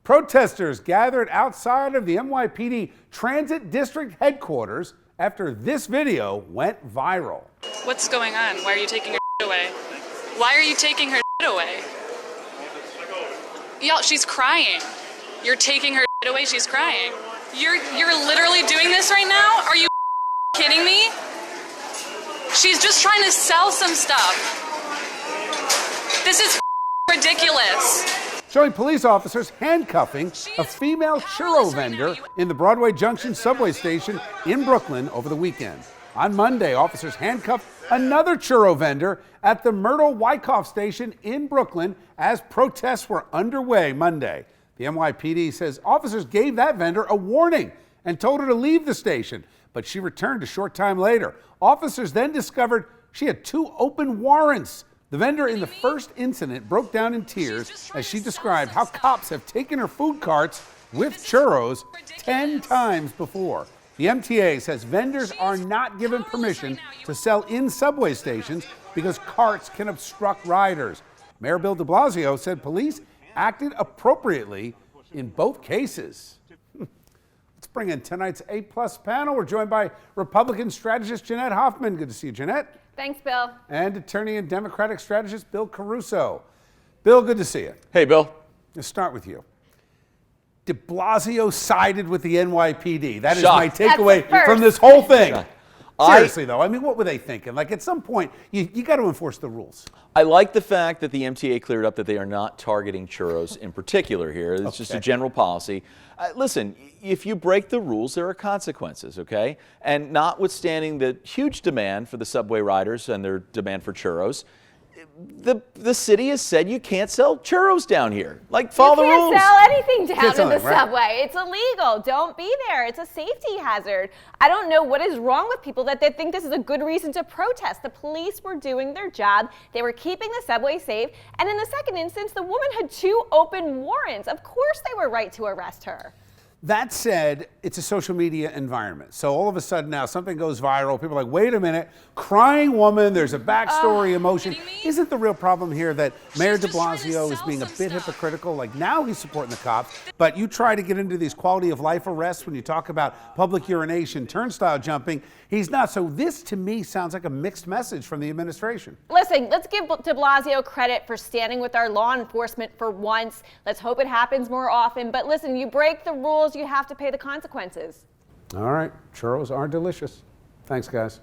Protesters gathered outside of the NYPD Transit District headquarters after this video went viral. What's going on? Why are you taking her away? Why are you taking her away? Y'all, she's crying. You're taking her away, she's crying. You're literally doing this right now? Are you kidding me? She's just trying to sell some stuff. This is ridiculous. Showing police officers handcuffing a female churro vendor in the Broadway Junction subway station in Brooklyn over the weekend. On Monday, officers handcuffed another churro vendor at the Myrtle Wyckoff station in Brooklyn as protests were underway Monday. The NYPD says officers gave that vendor a warning and told her to leave the station, but she returned a short time later. Officers then discovered she had 2 open warrants. The vendor in the first incident broke down in tears as she described how cops have taken her food carts with churros 10 times before. The MTA says vendors are not given permission to sell in subway stations because carts can obstruct riders. Mayor Bill Blasio said police acted appropriately in both cases. Let's bring in tonight's A-plus panel. We're joined by Republican strategist Jeanette Hoffman. Good to see you, Jeanette. Thanks, Bill. And attorney and Democratic strategist Bill Caruso. Bill, good to see you. Hey, Bill. Let's start with you. De Blasio sided with the NYPD. That is Shocked. my takeaway from this whole thing. Seriously, though, I mean, what were they thinking? Like, at some point, you got to enforce the rules. I like the fact that the MTA cleared up that they are not targeting churros in particular here. It's just a general policy. Listen, if you break the rules, there are consequences, okay? And notwithstanding the huge demand for the subway riders and their demand for churros, the city has said you can't sell churros down here. Like, follow the rules. You can't sell anything down in the right? subway. It's illegal. Don't be there. It's a safety hazard. I don't know what is wrong with people that they think this is a good reason to protest. The police were doing their job. They were keeping the subway safe. And in the second instance, the woman had 2 open warrants. Of course they were right to arrest her. That said, it's a social media environment. So all of a sudden now something goes viral. People are like, wait a minute, crying woman, there's a backstory, emotion. Isn't the real problem here that Mayor de Blasio is being a bit hypocritical? Like, now he's supporting the cops, but you try to get into these quality of life arrests when you talk about public urination, turnstile jumping. He's not. So this to me sounds like a mixed message from the administration. Listen, let's give de Blasio credit for standing with our law enforcement for once. Let's hope it happens more often. But listen, you break the rules, you have to pay the consequences. All right, churros are delicious. Thanks, guys.